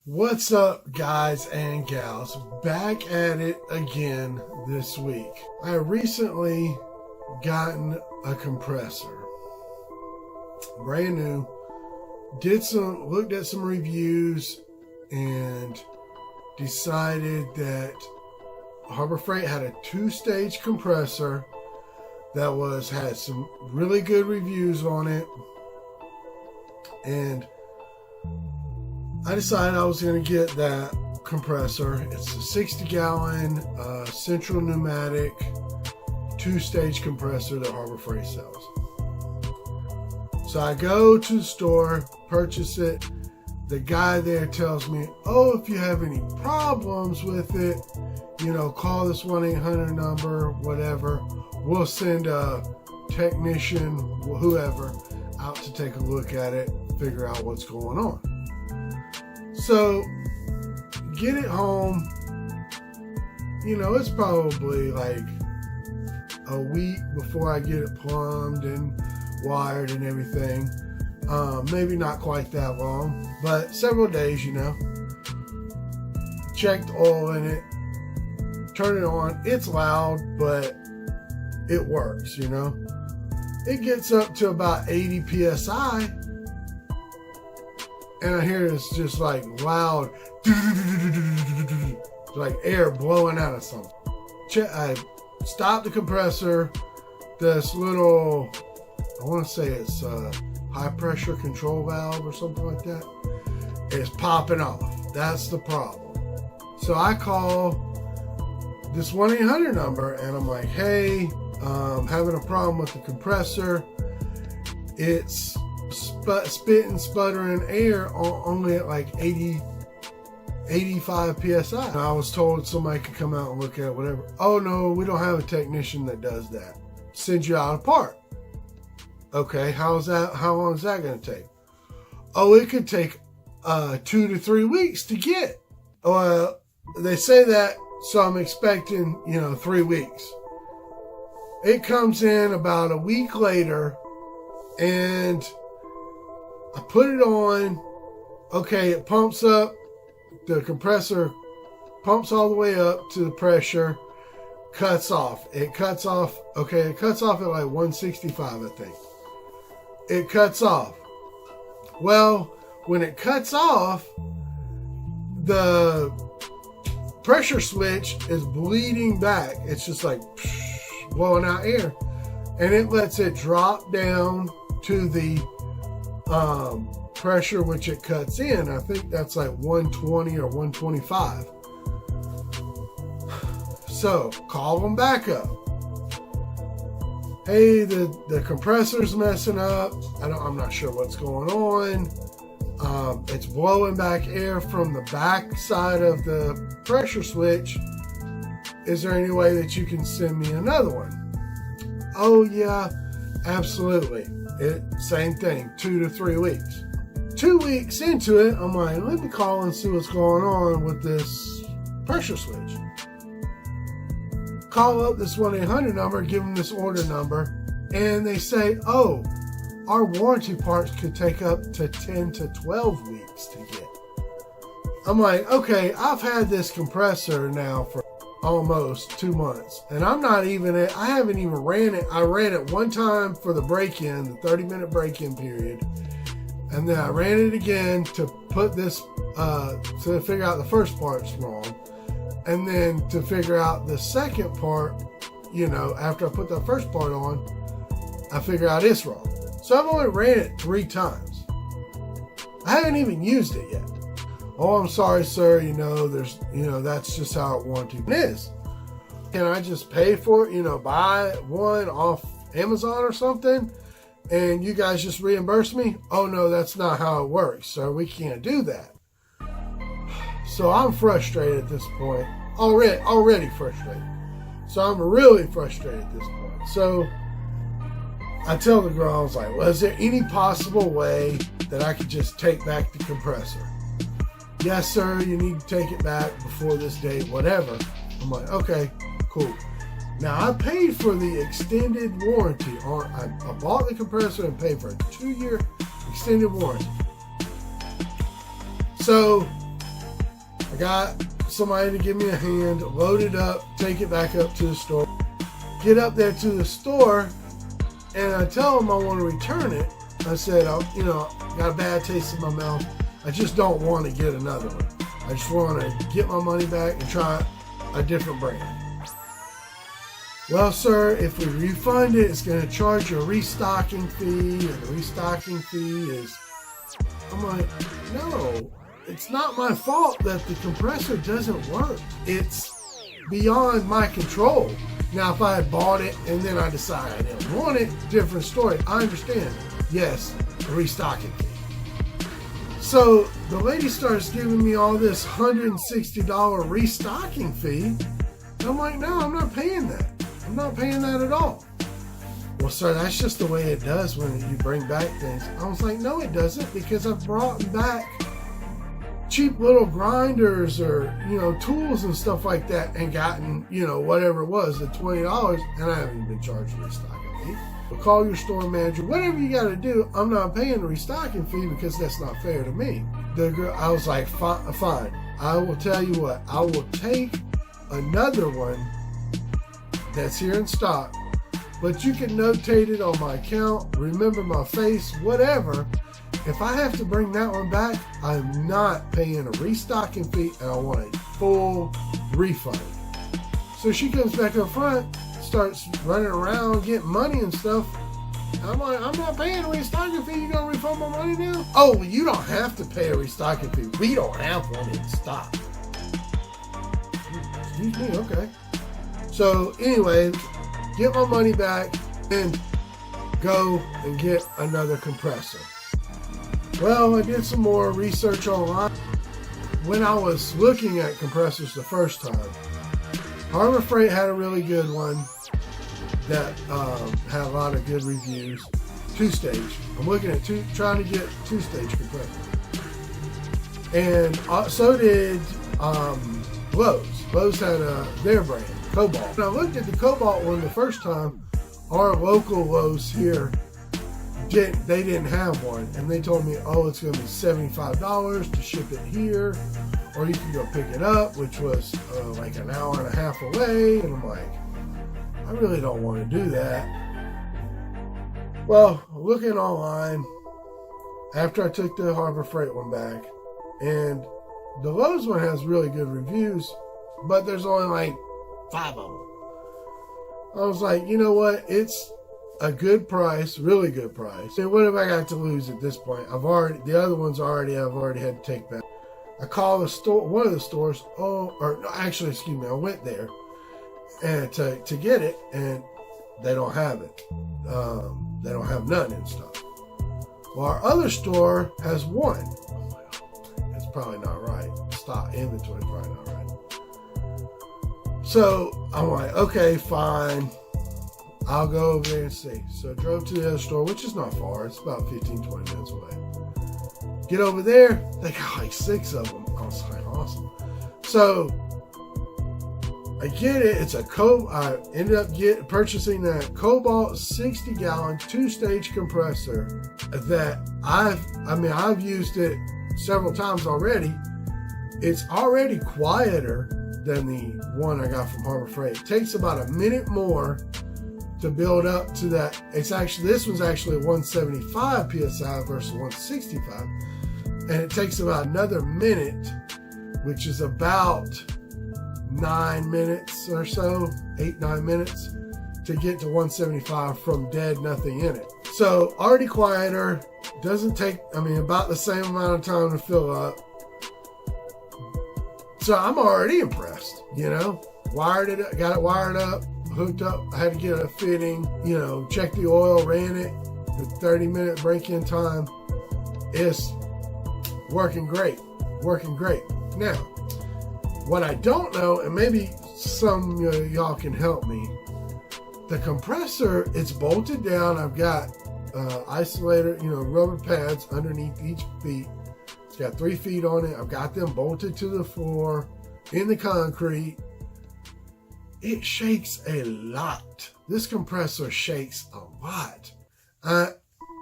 What's up, guys and gals? Back at it again this week. I recently gotten a compressor, brand new. Looked at some reviews and decided that Harbor Freight had a 2-stage compressor that had some really good reviews on it, and I decided I was going to get that compressor. It's a 60-gallon Central Pneumatic 2-stage compressor that Harbor Freight sells. So I go to the store, purchase it. The guy there tells me, oh, if you have any problems with it, call this 1-800 number, whatever. We'll send a technician, whoever, out to take a look at it, figure out what's going on. So, get it home. It's probably like a week before I get it plumbed and wired and everything. Maybe not quite that long, but several days, Check the oil in it. Turn it on. It's loud, but it works, It gets up to about 80 PSI. And I hear this just like loud, like air blowing out of something. I stop the compressor. This little, I want to say it's a high pressure control valve or something like that, is popping off. That's the problem. So I call this 1-800 number and I'm like, hey, having a problem with the compressor. It's spitting, sputtering air only at like 85 PSI. And I was told somebody could come out and look at it, whatever. Oh no, we don't have a technician that does that. Send you out a part. Okay, how long is that going to take? Oh, it could take 2 to 3 weeks to get. Well, they say that, so I'm expecting, 3 weeks. It comes in about a week later, and I put it on. Okay, it pumps up. The compressor pumps all the way up to the pressure, cuts off. It cuts off. Okay, it cuts off at like 165, I think. It cuts off. Well, when it cuts off, the pressure switch is bleeding back. It's just like blowing out air. And it lets it drop down to the pressure which it cuts in. I think that's like 120 or 125. So call them back up. Hey, the compressor's messing up. I'm not sure what's going on. It's blowing back air from the back side of the pressure switch. Is there any way that you can send me another one? Oh yeah, absolutely. Same thing, 2 to 3 weeks. 2 weeks into it, I'm like, let me call and see what's going on with this pressure switch. Call up this 1-800 number, give them this order number, and they say, oh, our warranty parts could take up to 10 to 12 weeks to get. I'm like, okay, I've had this compressor now for almost 2 months, and I haven't even ran it. I ran it one time for the break-in, the 30-minute break-in period, and then I ran it again to put this, to figure out the first part's wrong, and then to figure out the second part, after I put that first part on, I figure out it's wrong. So I've only ran it 3 times. I haven't even used it yet. Oh, I'm sorry, sir. That's just how warranty is. Can I just pay for it? Buy one off Amazon or something, and you guys just reimburse me? Oh no, that's not how it works, sir. We can't do that. So I'm frustrated at this point. Already frustrated. So I'm really frustrated at this point. So I tell the girl, I was like, well, is there any possible way that I could just take back the compressor? Yes, sir, you need to take it back before this date, whatever. I'm like, okay, cool. Now, I paid for the extended warranty. I bought the compressor and paid for a 2-year extended warranty. So I got somebody to give me a hand, load it up, take it back up to the store. Get up there to the store, and I tell them I want to return it. I said, got a bad taste in my mouth. I just don't want to get another one. I just want to get my money back and try a different brand. Well, sir, if we refund it, it's going to charge you a restocking fee, and the restocking fee is... I'm like, no, it's not my fault that the compressor doesn't work. It's beyond my control. Now, if I had bought it and then I decided I didn't want it, different story. I understand. Yes, a restocking fee. So the lady starts giving me all this $160 restocking fee. And I'm like, no, I'm not paying that. I'm not paying that at all. Well, sir, that's just the way it does when you bring back things. I was like, no, it doesn't, because I've brought back cheap little grinders or, tools and stuff like that and gotten, whatever it was, the $20, and I haven't even been charged a restocking fee. But call your store manager, whatever you got to do. I'm not paying the restocking fee because that's not fair to me. The girl, I was like, fine. I will tell you what, I will take another one that's here in stock, but you can notate it on my account, remember my face, whatever. If I have to bring that one back, I'm not paying a restocking fee, and I want a full refund. So she comes back up front, starts running around, getting money and stuff. I'm like, I'm not paying a restocking fee. You gonna refund my money now? Oh, well, you don't have to pay a restocking fee. We don't have one in stock. Excuse me, okay. So anyway, get my money back and go and get another compressor. Well, I did some more research online. When I was looking at compressors the first time, Harbor Freight had a really good one that had a lot of good reviews. Two-stage. I'm looking at trying to get two-stage compressor. And so did Lowe's. Lowe's had their brand, Cobalt. When I looked at the Cobalt one the first time, our local Lowe's here, they didn't have one. And they told me, oh, it's going to be $75 to ship it here. Or you can go pick it up, which was like an hour and a half away. And I'm like, I really don't want to do that. Well, looking online, after I took the Harbor Freight one back, and the Lowe's one has really good reviews, but there's only like 5 of them. I was like, you know what? It's a good price, really good price. And what have I got to lose at this point? I've already had to take back. I called the store, one of the stores. I went there and to get it, and they don't have it. They don't have none in stock. Well, our other store has one. I'm like, oh, it's probably not right. Stock inventory probably not right. So I'm like, okay, fine. I'll go over there and see. So I drove to the other store, which is not far. It's about 15, 20 minutes away. Get over there. They got like 6 of them. I was like, awesome. So I get it. I ended up purchasing that Cobalt 60-gallon 2-stage compressor that I've used it several times already. It's already quieter than the one I got from Harbor Freight. It takes about a minute more to build up to that. This one's actually 175 PSI versus 165. And it takes about another minute, which is about 9 minutes or so, 8-9 minutes, to get to 175 from dead nothing in it. So already quieter, doesn't take, about the same amount of time to fill up. So I'm already impressed, Wired it, got it wired up, hooked up. I had to get a fitting, check the oil, ran it, the 30-minute break-in time. It's working great. Now, what I don't know, and maybe some y'all can help me, the compressor, it's bolted down. I've got isolator, rubber pads underneath each feet. It's got 3 feet on it. I've got them bolted to the floor in the concrete. It shakes a lot. This compressor shakes a lot.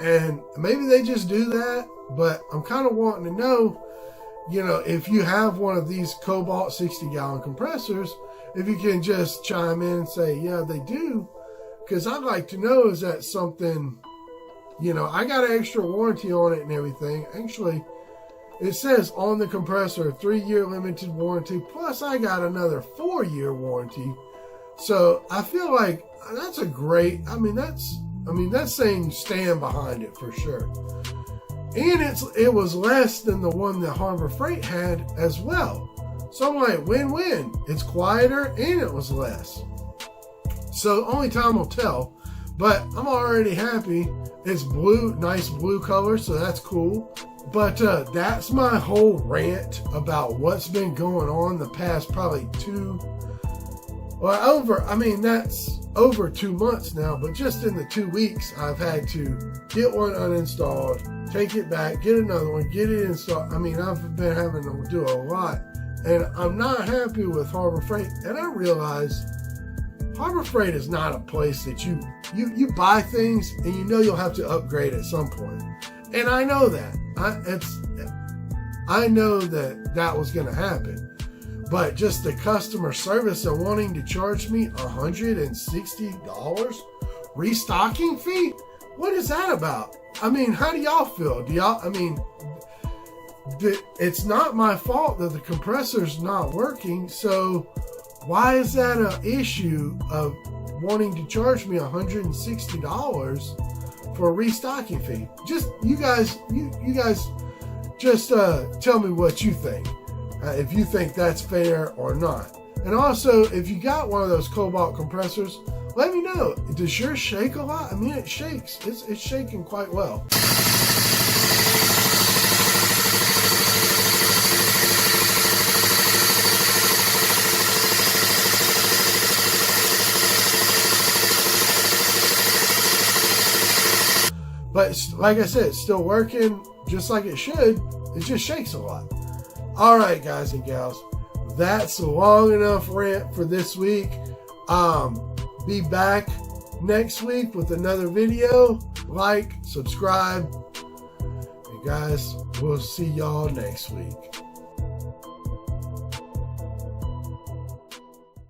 And maybe they just do that, but I'm kind of wanting to know you know, if you have one of these Cobalt 60-gallon compressors, if you can just chime in and say, yeah, they do. Because I'd like to know, is that something, you know, I got an extra warranty on it and everything. Actually, it says on the compressor, 3-year limited warranty, plus I got another 4-year warranty. So I feel like that's a great, that's saying stand behind it for sure. And it was less than the one that Harbor Freight had as well. So I'm like, win-win. It's quieter and it was less. So only time will tell. But I'm already happy. It's blue, nice blue color, so that's cool. But that's my whole rant about what's been going on the past probably that's over 2 months now, but just in the 2 weeks, I've had to get one uninstalled, take it back, get another one, get it installed. I mean, I've been having to do a lot, and I'm not happy with Harbor Freight. And I realize Harbor Freight is not a place that you buy things and you know you'll have to upgrade at some point. And I know that. I know that was going to happen. But just the customer service and wanting to charge me $160 restocking fee? What is that about? I mean, how do y'all feel? It's not my fault that the compressor's not working. So why is that an issue of wanting to charge me $160 for a restocking fee? Just you guys just tell me what you think. If you think that's fair or not. And also, if you got one of those Cobalt compressors, let me know. Does yours shake a lot? I mean, it shakes. It's shaking quite well. But like I said, it's still working just like it should. It just shakes a lot. All right, guys and gals, that's a long enough rant for this week. Be back next week with another video. Like, subscribe, and guys, we'll see y'all next week.